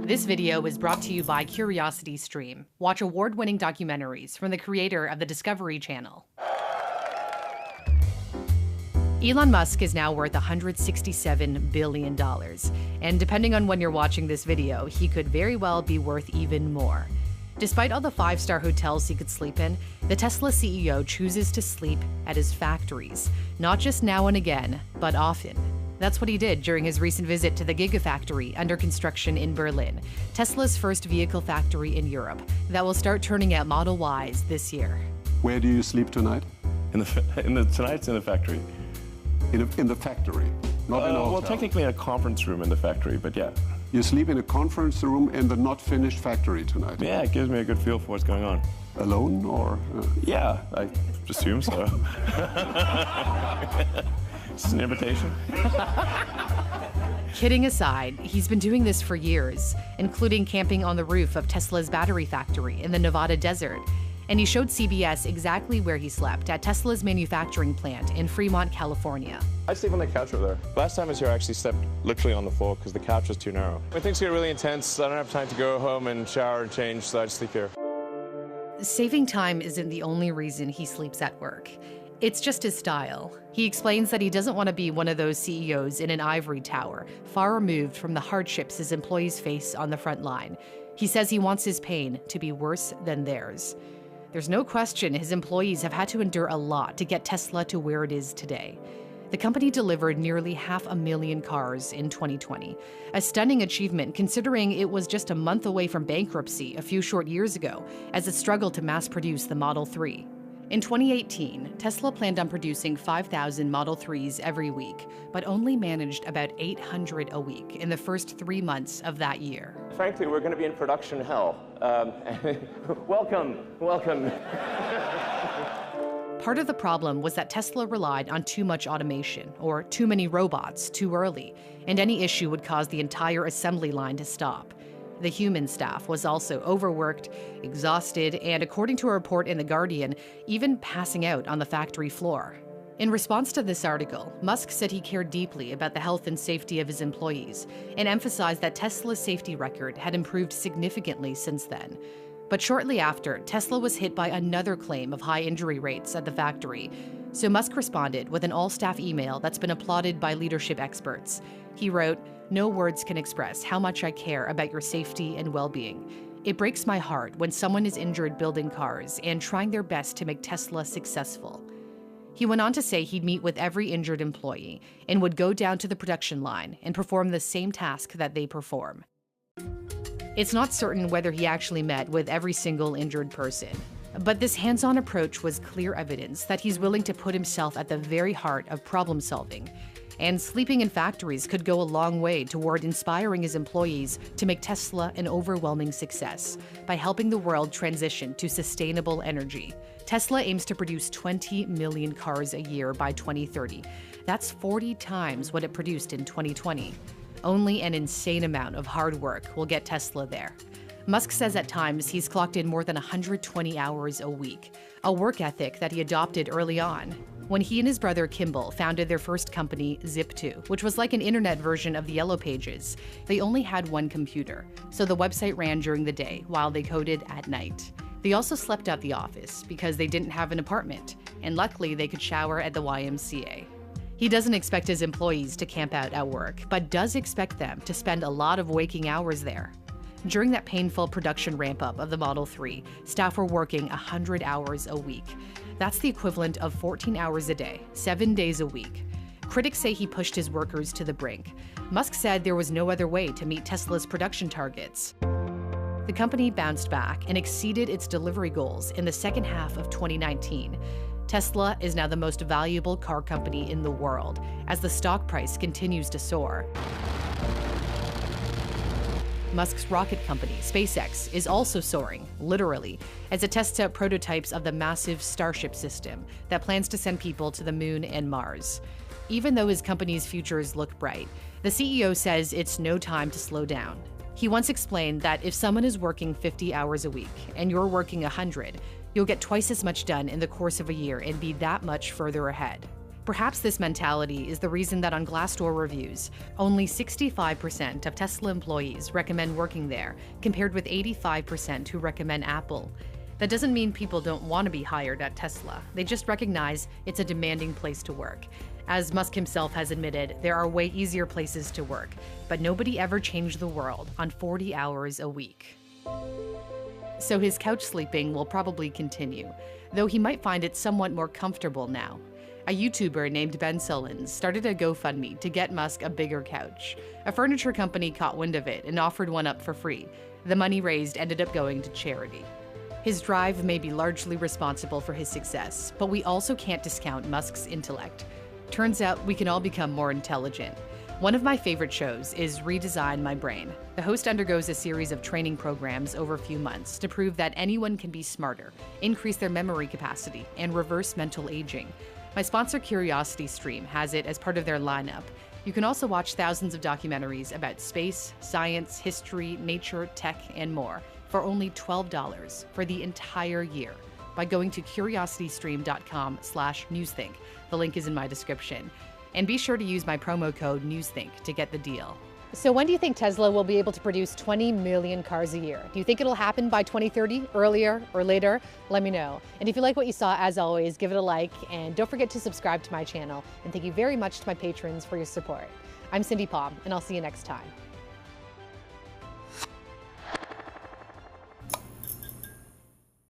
This video is brought to you by CuriosityStream. Watch award-winning documentaries from the creator of the Discovery Channel. Elon Musk is now worth $167 billion. And depending on when you're watching this video, he could very well be worth even more. Despite all the five-star hotels he could sleep in, the Tesla CEO chooses to sleep at his factories, not just now and again, but often. That's what he did during his recent visit to the Gigafactory under construction in Berlin, Tesla's first vehicle factory in Europe that will start turning out Model Ys this year. Where do you sleep tonight? Tonight's in the factory. In the factory, not in a hotel. Well, technically a conference room in the factory, but yeah. You sleep in a conference room in the not finished factory tonight? Yeah, it gives me a good feel for what's going on. Alone or? Yeah, I assume so. Is this an invitation? Kidding aside, he's been doing this for years, including camping on the roof of Tesla's battery factory in the Nevada desert. And he showed CBS exactly where he slept at Tesla's manufacturing plant in Fremont, California. I sleep on the couch over there. Last time I was here, I actually slept literally on the floor because the couch was too narrow. When things get really intense, I don't have time to go home and shower and change, so I just sleep here. Saving time isn't the only reason he sleeps at work. It's just his style. He explains that he doesn't want to be one of those CEOs in an ivory tower, far removed from the hardships his employees face on the front line. He says he wants his pain to be worse than theirs. There's no question his employees have had to endure a lot to get Tesla to where it is today. The company delivered nearly 500,000 cars in 2020, a stunning achievement considering it was just a month away from bankruptcy a few short years ago as it struggled to mass produce the Model 3. In 2018, Tesla planned on producing 5,000 Model 3s every week, but only managed about 800 a week in the first 3 months of that year. Frankly, we're going to be in production hell. Welcome. Part of the problem was that Tesla relied on too much automation, or too many robots too early, and any issue would cause the entire assembly line to stop. The human staff was also overworked, exhausted, and according to a report in The Guardian, even passing out on the factory floor. In response to this article, Musk said he cared deeply about the health and safety of his employees and emphasized that Tesla's safety record had improved significantly since then. But shortly after, Tesla was hit by another claim of high injury rates at the factory. So Musk responded with an all-staff email that's been applauded by leadership experts. He wrote, "No words can express how much I care about your safety and well-being. It breaks my heart when someone is injured building cars and trying their best to make Tesla successful." He went on to say he'd meet with every injured employee and would go down to the production line and perform the same task that they perform. It's not certain whether he actually met with every single injured person, but this hands-on approach was clear evidence that he's willing to put himself at the very heart of problem solving. And sleeping in factories could go a long way toward inspiring his employees to make Tesla an overwhelming success by helping the world transition to sustainable energy. Tesla aims to produce 20 million cars a year by 2030. That's 40 times what it produced in 2020. Only an insane amount of hard work will get Tesla there. Musk says at times he's clocked in more than 120 hours a week, a work ethic that he adopted early on. When he and his brother Kimball founded their first company, Zip2, which was like an internet version of the Yellow Pages, they only had one computer, so the website ran during the day while they coded at night. They also slept at the office because they didn't have an apartment, and luckily they could shower at the YMCA. He doesn't expect his employees to camp out at work, but does expect them to spend a lot of waking hours there. During that painful production ramp-up of the Model 3, staff were working 100 hours a week. That's the equivalent of 14 hours a day, 7 days a week. Critics say he pushed his workers to the brink. Musk said there was no other way to meet Tesla's production targets. The company bounced back and exceeded its delivery goals in the second half of 2019. Tesla is now the most valuable car company in the world as the stock price continues to soar. Musk's rocket company, SpaceX, is also soaring, literally, as it tests out prototypes of the massive Starship system that plans to send people to the moon and Mars. Even though his company's futures look bright, the CEO says it's no time to slow down. He once explained that if someone is working 50 hours a week and you're working 100, you'll get twice as much done in the course of a year and be that much further ahead. Perhaps this mentality is the reason that on Glassdoor reviews, only 65% of Tesla employees recommend working there, compared with 85% who recommend Apple. That doesn't mean people don't want to be hired at Tesla. They just recognize it's a demanding place to work. As Musk himself has admitted, there are way easier places to work, but nobody ever changed the world on 40 hours a week. So his couch sleeping will probably continue, though he might find it somewhat more comfortable now. A YouTuber named Ben Sullins started a GoFundMe to get Musk a bigger couch. A furniture company caught wind of it and offered one up for free. The money raised ended up going to charity. His drive may be largely responsible for his success, but we also can't discount Musk's intellect. Turns out we can all become more intelligent. One of my favorite shows is Redesign My Brain. The host undergoes a series of training programs over a few months to prove that anyone can be smarter, increase their memory capacity, and reverse mental aging. My sponsor CuriosityStream has it as part of their lineup. You can also watch thousands of documentaries about space, science, history, nature, tech, and more for only $12 for the entire year by going to curiositystream.com/newsthink. The link is in my description. And be sure to use my promo code NEWSTHINK to get the deal. So when do you think Tesla will be able to produce 20 million cars a year? Do you think it'll happen by 2030, earlier or later? Let me know. And if you like what you saw, as always, give it a like and don't forget to subscribe to my channel. And thank you very much to my patrons for your support. I'm Cindy Palm, and I'll see you next time.